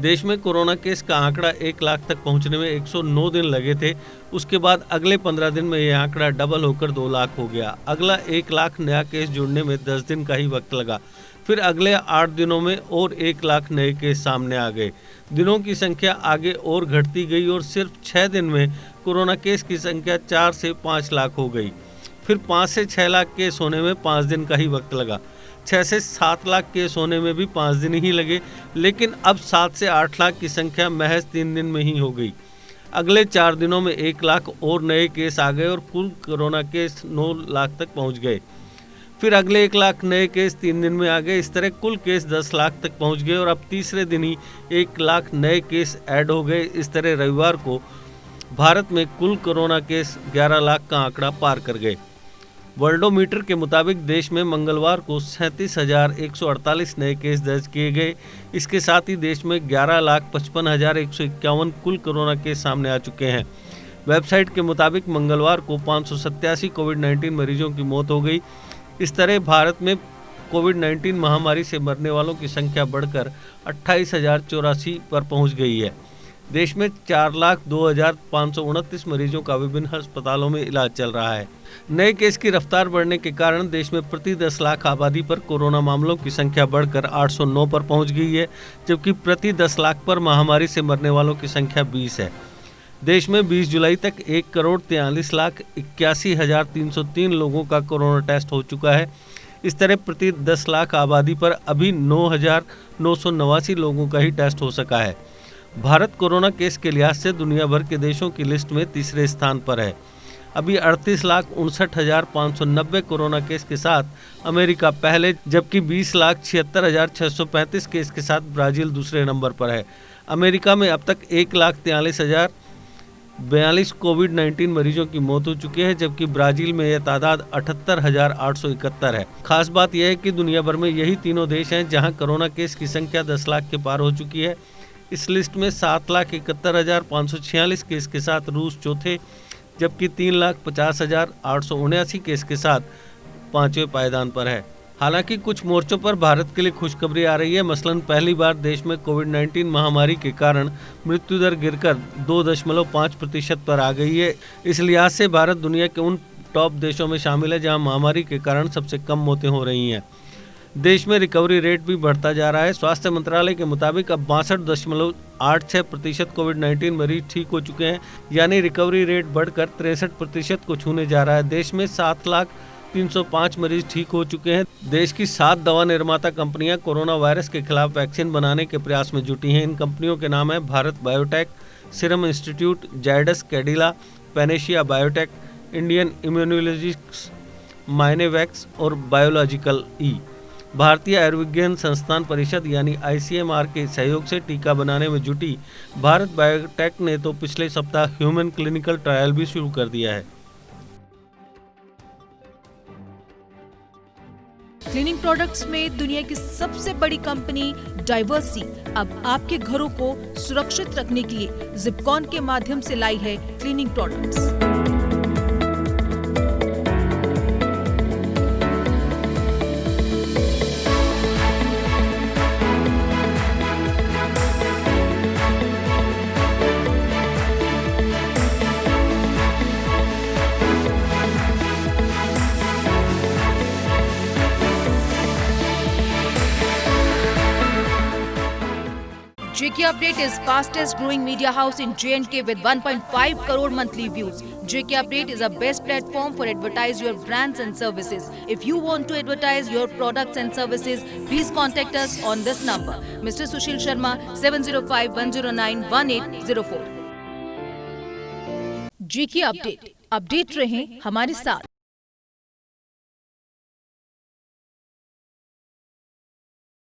देश में corona case का आंकड़ा 1 लाख तक पहुंचने में 109 दिन लगे थे। उसके बाद अगले 15 दिन में यह आंकड़ा डबल होकर 2 लाख हो गया। अगला 1 लाख नया केस जुड़ने में 10 दिन का ही वक्त लगा। फिर अगले 8 दिनों में और 1 लाख नए केस सामने आ गए। दिनों की संख्या आगे और घटती गई और सिर्फ 6 दिन में कोरोना केस की संख्या 4 से 5 लाख हो गई। फिर 5 से 6 लाख केस होने में 5 दिन का ही वक्त लगा। 6 से 7 लाख केस होने में भी 5 दिन ही लगे, लेकिन अब 7 से 8 लाख की संख्या महज 3 दिन में ही हो गई। अगले 4 दिनों में 1 लाख और नए केस आ गए और कुल कोरोना केस 9 लाख तक पहुंच गए। फिर अगले 1 लाख नए केस 3 दिन में आ गए। इस तरह कुल केस 10 लाख तक पहुंच गए और अब तीसरे दिन ही 1 लाख नए केस ऐड हो गए। इस तरह रविवार को भारत में कुल कोरोना केस 11 लाख का आंकड़ा पार कर गए। वर्ल्डोमीटर के मुताबिक देश में मंगलवार को 37,148 नए केस दर्ज किए गए। इसके साथ ही देश में 11,55,151 कुल कोरोना केस सामने आ चुके हैं। वेबसाइट के मुताबिक मंगलवार को 587 कोविड-19 मरीजों की मौत हो गई। इस तरह भारत में कोविड-19 महामारी से मरने वालों की संख्या बढ़कर 28,084 पर पहुंच गई है। देश में 4,02,529 मरीजों का विभिन्न अस्पतालों में इलाज चल रहा है। नए केस की रफ्तार बढ़ने के कारण देश में प्रति 10 लाख आबादी पर कोरोना मामलों की संख्या बढ़कर 809 पर पहुंच गई है, जबकि प्रति 10 लाख पर महामारी से मरने वालों की संख्या 20 है। देश में 20 जुलाई तक 1,43,81,303 लोगों का कोरोना टेस्ट हो चुका है। इस तरह प्रति 10 लाख आबादी पर अभी 9,989 लोगों का ही टेस्ट हो सका है। भारत कोरोना केस के लिहाज से दुनिया भर के देशों की लिस्ट में तीसरे स्थान पर है। अभी 38,59,590 कोरोना केस के साथ अमेरिका पहले, जबकि 20,76,635 केस के साथ ब्राजील दूसरे नंबर पर है। अमेरिका में अब तक 1,43,042 कोविड-19 मरीजों की मौत हो चुकी है, जबकि ब्राजील में यह तादाद 78,871 है। खास बात यह है कि दुनिया भर में यही तीनों देश हैं जहां कोरोना केस की संख्या 10 लाख के पार हो चुकी है। इस लिस्ट में 7,71,546 केस के साथ रूस चौथे, जबकि 3,50,879 केस के साथ 5वें पायदान पर है। हालांकि कुछ मोर्चों पर भारत के लिए खुशखबरी आ रही है। मसलन पहली बार देश में कोविड-19 महामारी के कारण मृत्यु दर गिरकर 2.5% पर आ गई है। इस लिहाज से भारत दुनिया के उन टॉप देशों में शामिल है जहां महामारी के कारण सबसे कम मौतें हो रही हैं। देश में रिकवरी रेट भी बढ़ता जा रहा है। स्वास्थ्य मंत्रालय के मुताबिक अब 62.86% कोविड-19 मरीज ठीक हो चुके हैं, यानी रिकवरी रेट बढ़कर 63% को छूने जा रहा है। देश में 7,03,05 मरीज ठीक हो चुके हैं। देश की 7 दवा निर्माता कंपनियां कोरोना वायरस के खिलाफ वैक्सीन बनाने के प्रयास में जुटी हैं। इन कंपनियों के नाम है Bharat Biotech, Serum Institute, Zydus Cadila, Panacea Biotech, Indian Immunologicals, Mynvax और बायोलॉजिकल ई। भारतीय आयुर्विज्ञान संस्थान परिषद यानी ICMR के सहयोग से टीका बनाने में जुटी भारत बायोटेक ने तो पिछले सप्ताह ह्यूमन क्लिनिकल ट्रायल भी शुरू कर दिया है। क्लीनिंग प्रोडक्ट्स में दुनिया की सबसे बड़ी कंपनी डाइवर्सी अब आपके घरों को सुरक्षित रखने के लिए जिपकॉन के माध्यम से लाई है cleaning products. JK Update is fastest growing media house in J&K with 1.5 crore monthly views. JK Update is a best platform for advertise your brands and services. If you want to advertise your products and services, please contact us on this number. Mr. Sushil Sharma, 705-109-1804. JK Update. Update रहें हमारे साथ।